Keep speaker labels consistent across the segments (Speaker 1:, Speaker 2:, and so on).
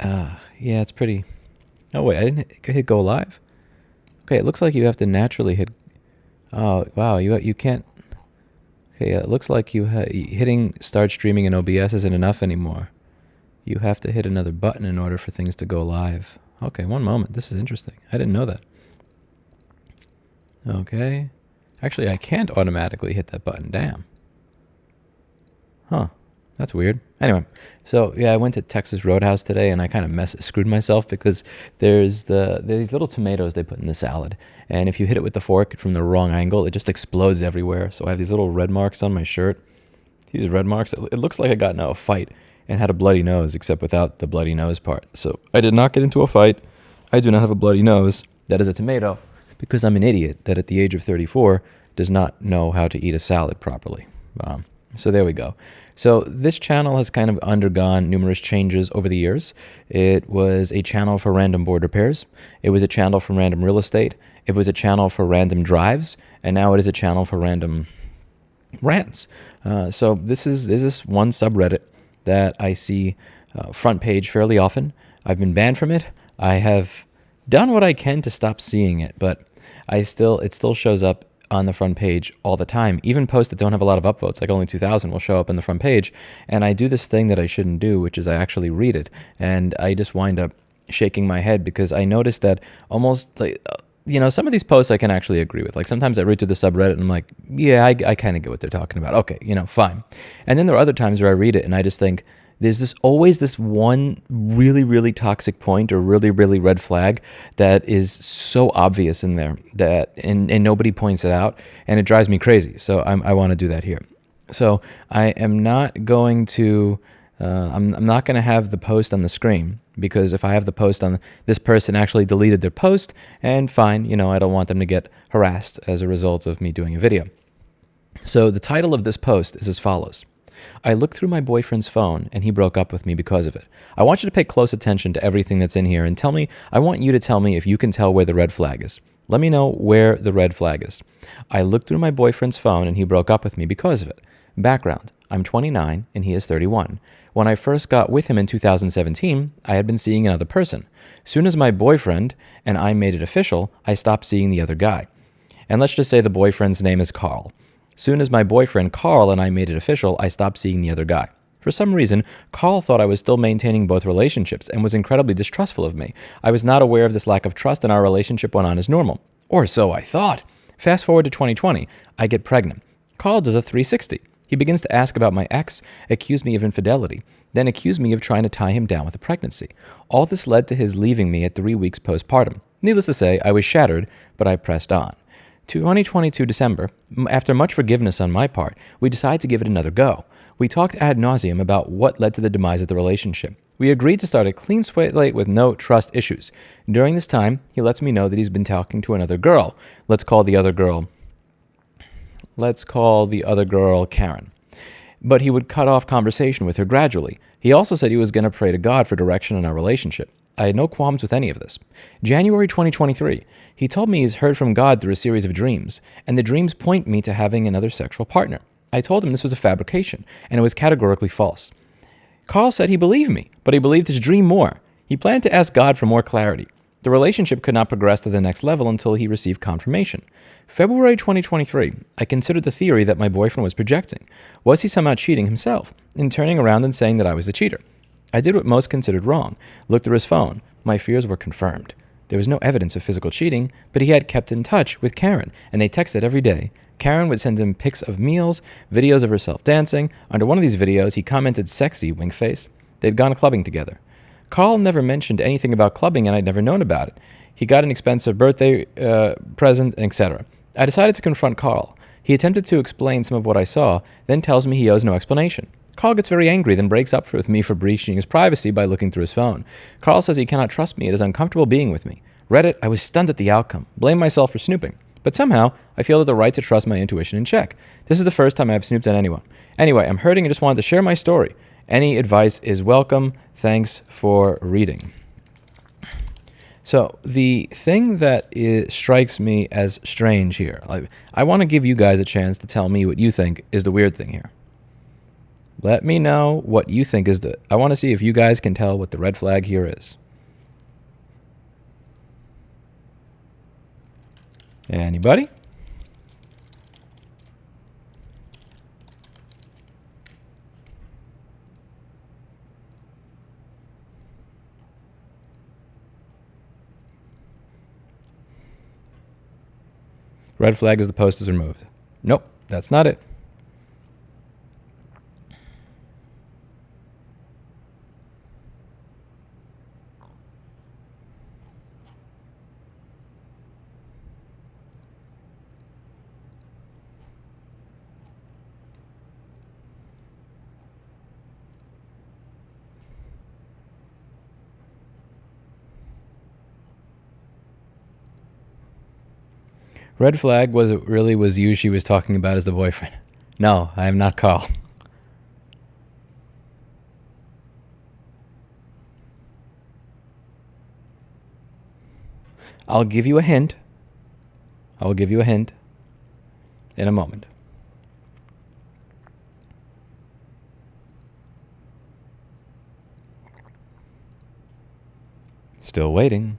Speaker 1: Yeah, it's pretty... Oh, wait, I didn't hit go live? Okay, it looks like you have to naturally hit... Oh, wow, you can't... Okay, yeah, it looks like hitting start streaming in OBS isn't enough anymore. You have to hit another button in order for things to go live. Okay, one moment. This is interesting. I didn't know that. Okay. Actually, I can't automatically hit that button. Damn. Huh. That's weird. Anyway, so yeah, I went to Texas Roadhouse today, and I kind of screwed myself because there's these little tomatoes they put in the salad, and if you hit it with the fork from the wrong angle, it just explodes everywhere. So I have these little red marks on my shirt. These red marks. It looks like I got into a fight and had a bloody nose, except without the bloody nose part. So I did not get into a fight. I do not have a bloody nose. That is a tomato, because I'm an idiot that at the age of 34 does not know how to eat a salad properly. So there we go. So this channel has kind of undergone numerous changes over the years. It was a channel for random board repairs. It was a channel for random real estate. It was a channel for random drives. And now it is a channel for random rants. So this is one subreddit that I see front page fairly often. I've been banned from it. I have done what I can to stop seeing it, but it still shows up on the front page all the time. Even posts that don't have a lot of upvotes, like only 2,000, will show up on the front page. And I do this thing that I shouldn't do, which is I actually read it. And I just wind up shaking my head because I noticed that almost like, some of these posts I can actually agree with. Like sometimes I read through the subreddit and I'm like, yeah, I kind of get what they're talking about. Okay, fine. And then there are other times where I read it and I just think, there's always this one really, really toxic point or really, really red flag that is so obvious in there that and nobody points it out, and it drives me crazy. So I want to do that here. So I am not going to I'm not going to have the post on the screen, because if I have the post on, this person actually deleted their post, and fine, I don't want them to get harassed as a result of me doing a video. So the title of this post is as follows. I looked through my boyfriend's phone and he broke up with me because of it. I want you to pay close attention to everything that's in here and I want you to tell me if you can tell where the red flag is. Let me know where the red flag is. I looked through my boyfriend's phone and he broke up with me because of it. Background. I'm 29 and he is 31. When I first got with him in 2017, I had been seeing another person. Soon as my boyfriend and I made it official, I stopped seeing the other guy. And let's just say the boyfriend's name is Carl. Soon as my boyfriend Carl and I made it official, I stopped seeing the other guy. For some reason, Carl thought I was still maintaining both relationships and was incredibly distrustful of me. I was not aware of this lack of trust, and our relationship went on as normal. Or so I thought. Fast forward to 2020, I get pregnant. Carl does a 360. He begins to ask about my ex, accuse me of infidelity, then accuse me of trying to tie him down with a pregnancy. All this led to his leaving me at 3 weeks postpartum. Needless to say, I was shattered, but I pressed on. 2022 December, after much forgiveness on my part, we decided to give it another go. We talked ad nauseum about what led to the demise of the relationship. We agreed to start a clean slate with no trust issues. During this time, he lets me know that he's been talking to another girl. Let's call the other girl Karen. But he would cut off conversation with her gradually. He also said he was going to pray to God for direction in our relationship. I had no qualms with any of this. January 2023, he told me he's heard from God through a series of dreams, and the dreams point me to having another sexual partner. I told him this was a fabrication, and it was categorically false. Carl said he believed me, but he believed his dream more. He planned to ask God for more clarity. The relationship could not progress to the next level until he received confirmation. February 2023, I considered the theory that my boyfriend was projecting. Was he somehow cheating himself, and turning around and saying that I was the cheater? I did what most considered wrong, looked through his phone. My fears were confirmed. There was no evidence of physical cheating, but he had kept in touch with Karen, and they texted every day. Karen would send him pics of meals, videos of herself dancing. Under one of these videos, he commented sexy, wink face. They'd gone clubbing together. Carl never mentioned anything about clubbing, and I'd never known about it. He got an expensive birthday present, etc. I decided to confront Carl. He attempted to explain some of what I saw, then tells me he owes no explanation. Carl gets very angry, then breaks up with me for breaching his privacy by looking through his phone. Carl says he cannot trust me. It is uncomfortable being with me. Reddit, I was stunned at the outcome. Blame myself for snooping. But somehow, I feel the right to trust my intuition in check. This is the first time I've snooped on anyone. Anyway, I'm hurting and just wanted to share my story. Any advice is welcome. Thanks for reading. So the thing that strikes me as strange here, I want to give you guys a chance to tell me what you think is the weird thing here. Let me know what you think is I want to see if you guys can tell what the red flag here is. Anybody? Red flag is the post is removed. Nope, that's not it. Red flag was it really was you she was talking about as the boyfriend. No, I am not Carl. I'll give you a hint. I will give you a hint in a moment. Still waiting.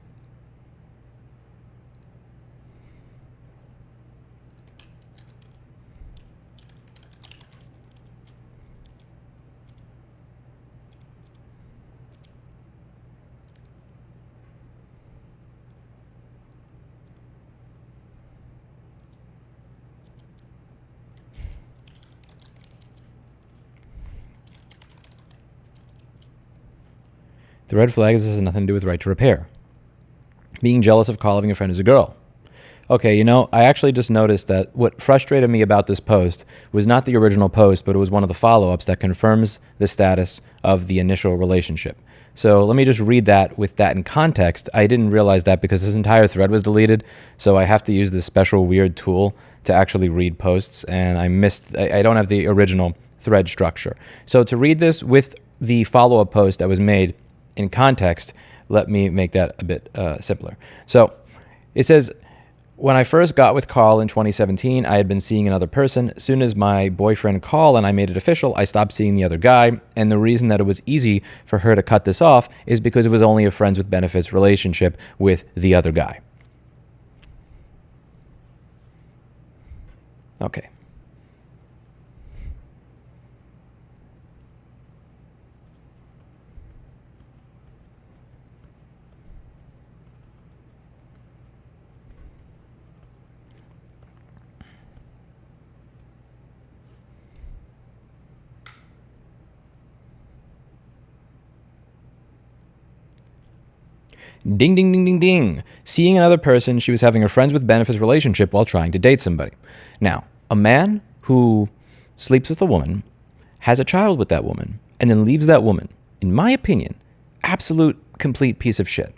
Speaker 1: The red flag is this has nothing to do with right to repair. Being jealous of Carl having a friend who's a girl. Okay, you know, I actually just noticed that what frustrated me about this post was not the original post, but it was one of the follow-ups that confirms the status of the initial relationship. So let me just read that with that in context. I didn't realize that because this entire thread was deleted, so I have to use this special weird tool to actually read posts, and I don't have the original thread structure. So to read this with the follow-up post that was made in context, let me make that a bit simpler. So it says, when I first got with Carl in 2017, I had been seeing another person. As soon as my boyfriend Carl and I made it official, I stopped seeing the other guy. And the reason that it was easy for her to cut this off is because it was only a friends with benefits relationship with the other guy. Okay. Ding, ding, ding, ding, ding. Seeing another person, she was having a friends with benefits relationship while trying to date somebody. Now, a man who sleeps with a woman, has a child with that woman, and then leaves that woman, in my opinion, absolute complete piece of shit.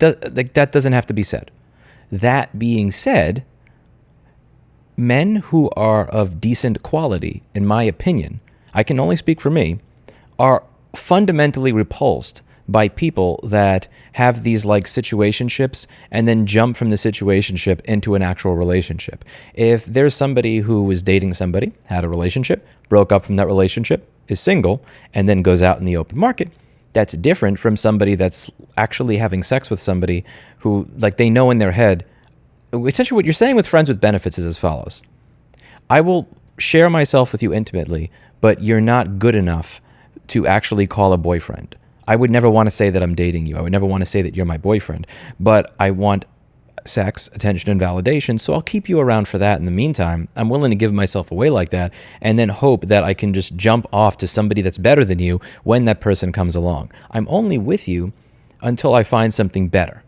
Speaker 1: That doesn't have to be said. That being said, men who are of decent quality, in my opinion, I can only speak for me, are fundamentally repulsed by people that have these like situationships and then jump from the situationship into an actual relationship. If there's somebody who was dating somebody, had a relationship, broke up from that relationship, is single, and then goes out in the open market, that's different from somebody that's actually having sex with somebody who, like, they know in their head. Essentially what you're saying with friends with benefits is as follows. I will share myself with you intimately, but you're not good enough to actually call a boyfriend. I would never want to say that I'm dating you. I would never want to say that you're my boyfriend, but I want sex, attention, and validation, so I'll keep you around for that. In the meantime, I'm willing to give myself away like that and then hope that I can just jump off to somebody that's better than you when that person comes along. I'm only with you until I find something better.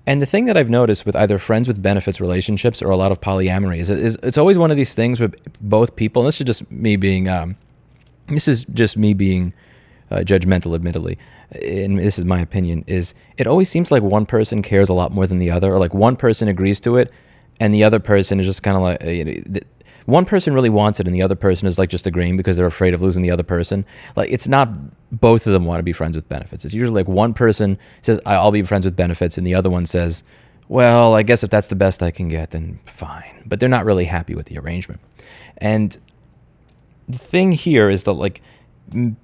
Speaker 1: And the thing that I've noticed with either friends with benefits relationships or a lot of polyamory is it's always one of these things with both people, and this is just me being judgmental, admittedly, and this is my opinion, is it always seems like one person cares a lot more than the other, or like one person agrees to it and the other person is just kind of like, one person really wants it and the other person is like just agreeing because they're afraid of losing the other person. Like, it's not both of them want to be friends with benefits. It's usually like one person says, I'll be friends with benefits, and the other one says, well, I guess if that's the best I can get, then fine. But they're not really happy with the arrangement. And the thing here is that, like,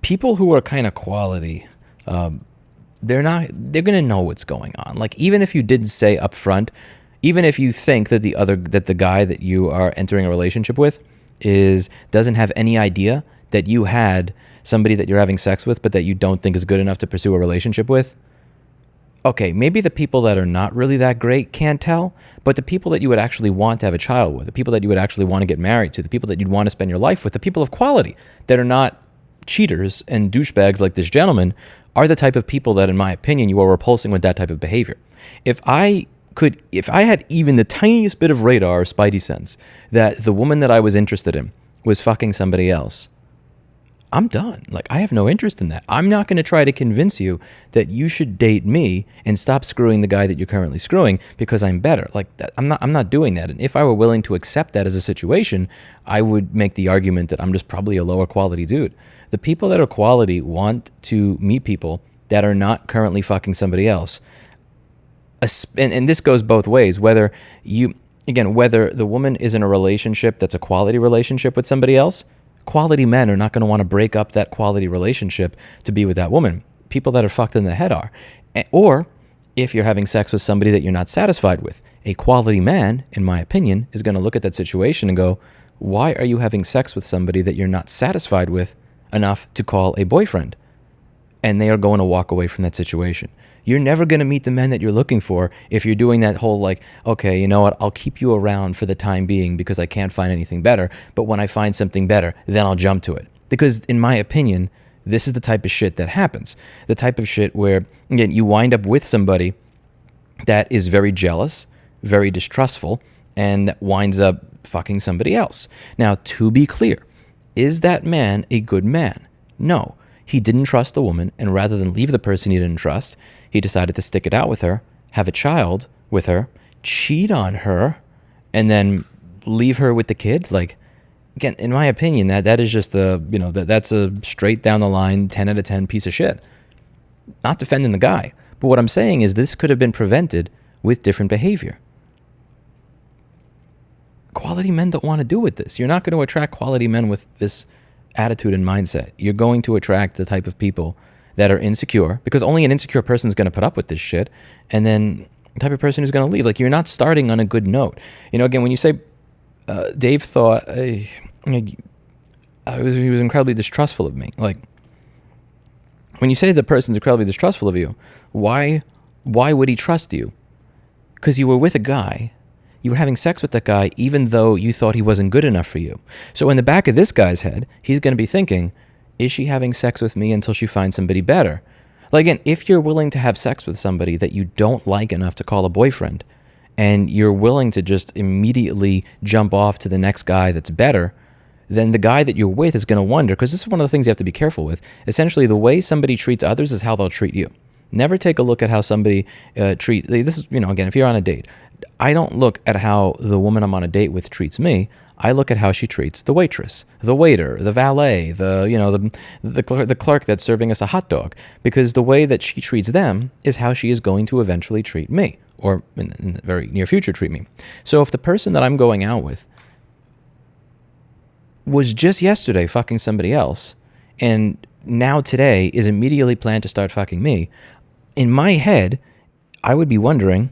Speaker 1: people who are kind of quality, they're gonna know what's going on. Like, even if you didn't say up front, even if you think that the guy that you are entering a relationship with doesn't have any idea that you had somebody that you're having sex with, but that you don't think is good enough to pursue a relationship with, okay, maybe the people that are not really that great can't tell, but the people that you would actually want to have a child with, the people that you would actually want to get married to, the people that you'd want to spend your life with, the people of quality that are not cheaters and douchebags like this gentleman, are the type of people that, in my opinion, you are repulsing with that type of behavior. If I had even the tiniest bit of radar or spidey sense that the woman that I was interested in was fucking somebody else, I'm done. Like, I have no interest in that. I'm not going to try to convince you that you should date me and stop screwing the guy that you're currently screwing because I'm better. Like, that, I'm not doing that. And if I were willing to accept that as a situation, I would make the argument that I'm just probably a lower quality dude. The people that are quality want to meet people that are not currently fucking somebody else. And this goes both ways, whether the woman is in a relationship that's a quality relationship with somebody else. Quality men are not going to want to break up that quality relationship to be with that woman. People that are fucked in the head are. Or if you're having sex with somebody that you're not satisfied with, a quality man, in my opinion, is going to look at that situation and go, why are you having sex with somebody that you're not satisfied with enough to call a boyfriend? And they are going to walk away from that situation. You're never going to meet the men that you're looking for if you're doing that whole, like, okay, you know what, I'll keep you around for the time being because I can't find anything better, but when I find something better, then I'll jump to it. Because in my opinion, this is the type of shit that happens. The type of shit where, again, you wind up with somebody that is very jealous, very distrustful, and winds up fucking somebody else. Now, to be clear, is that man a good man? No. He didn't trust the woman, and rather than leave the person he didn't trust, he decided to stick it out with her, have a child with her, cheat on her, and then leave her with the kid. Like, again, in my opinion, that is just that's a straight down the line 10 out of 10 piece of shit. Not defending the guy, but what I'm saying is this could have been prevented with different behavior. Quality men don't want to do with this. You're not going to attract quality men with this attitude and mindset. You're going to attract the type of people that are insecure, because only an insecure person is going to put up with this shit, and then the type of person who's going to leave. Like, you're not starting on a good note. You know, again, when you say Dave thought he was incredibly distrustful of me, like, when you say the person's incredibly distrustful of you, why would he trust you? Because you were with a guy. You were having sex with that guy even though you thought he wasn't good enough for you. So in the back of this guy's head, he's going to be thinking, is she having sex with me until she finds somebody better? Like, again, if you're willing to have sex with somebody that you don't like enough to call a boyfriend, and you're willing to just immediately jump off to the next guy that's better, then the guy that you're with is going to wonder, because this is one of the things you have to be careful with. Essentially, the way somebody treats others is how they'll treat you. Never take a look at how somebody this is, again, if you're on a date, I don't look at how the woman I'm on a date with treats me. I look at how she treats the waitress, the waiter, the valet, the clerk that's serving us a hot dog, because the way that she treats them is how she is going to eventually treat me, or in the very near future treat me. So if the person that I'm going out with was just yesterday fucking somebody else, and now today is immediately planned to start fucking me, in my head, I would be wondering,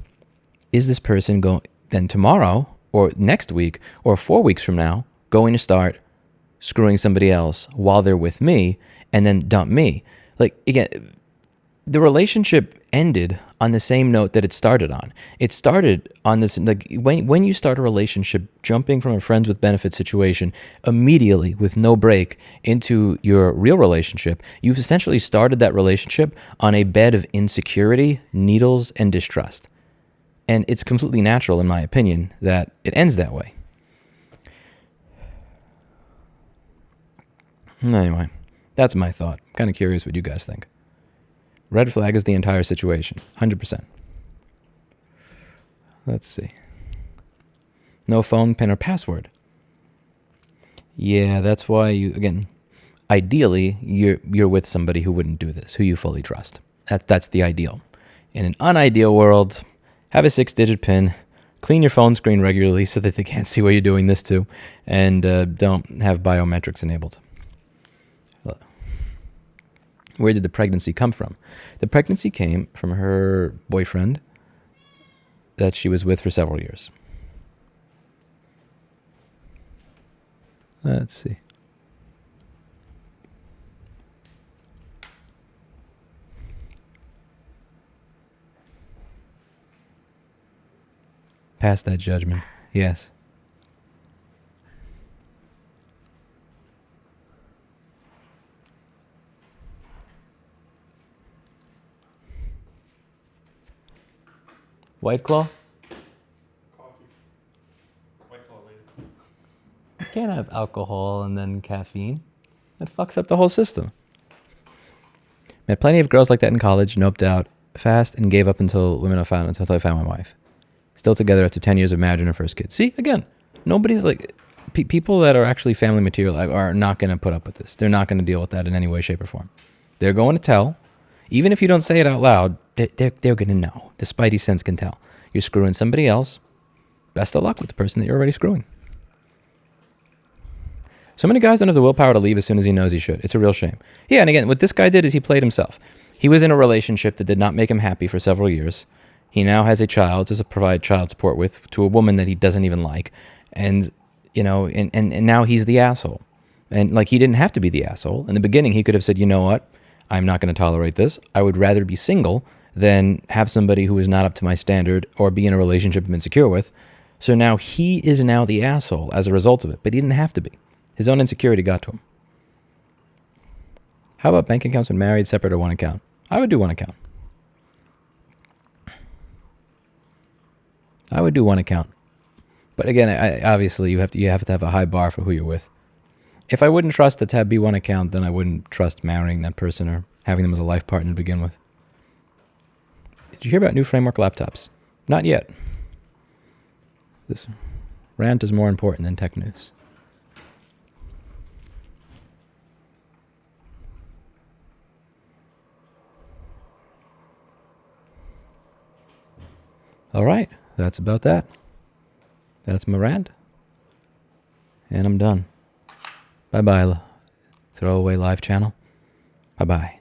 Speaker 1: is this person going then tomorrow or next week or 4 weeks from now going to start screwing somebody else while they're with me and then dump me? Like, again, the relationship ended on the same note that it started on. It started on this, like, when you start a relationship, jumping from a friends with benefits situation immediately with no break into your real relationship, you've essentially started that relationship on a bed of insecurity, needles, and distrust. And it's completely natural, in my opinion, that it ends that way. Anyway, that's my thought. I'm kind of curious what you guys think. Red flag is the entire situation, 100%. Let's see. No phone, PIN, or password. Yeah, that's why ideally, you're with somebody who wouldn't do this, who you fully trust. That's the ideal. In an unideal world, have a 6-digit PIN, Clean your phone screen regularly so that they can't see what you're doing this to, and don't have biometrics enabled. Where did the pregnancy come from? The pregnancy came from her boyfriend that she was with for several years. Let's see. Pass that judgment. Yes. White Claw?
Speaker 2: Coffee. White Claw later.
Speaker 1: You can't have alcohol and then caffeine. That fucks up the whole system. Met plenty of girls like that in college, noped out fast, and gave up until I found my wife. Still together after 10 years of marriage and her first kid. See, again, nobody's like... people that are actually family material are not going to put up with this. They're not going to deal with that in any way, shape, or form. They're going to tell. Even if you don't say it out loud, they're going to know. The spidey sense can tell. You're screwing somebody else. Best of luck with the person that you're already screwing. So many guys don't have the willpower to leave as soon as he knows he should. It's a real shame. Yeah, and again, what this guy did is he played himself. He was in a relationship that did not make him happy for several years. He now has a child to provide child support with, to a woman that he doesn't even like. And, you know, and now he's the asshole. And, like, he didn't have to be the asshole. In the beginning, he could have said, you know what? I'm not going to tolerate this. I would rather be single than have somebody who is not up to my standard or be in a relationship I'm insecure with. So now he is now the asshole as a result of it. But he didn't have to be. His own insecurity got to him. How about bank accounts when married, separate, or one account? I would do one account. I would do one account. But again, obviously you have to have a high bar for who you're with. If I wouldn't trust it to be one account, then I wouldn't trust marrying that person or having them as a life partner to begin with. Did you hear about new framework laptops? Not yet. This rant is more important than tech news. All right, that's about that. That's my rant. And I'm done. Bye-bye, throwaway live channel. Bye-bye.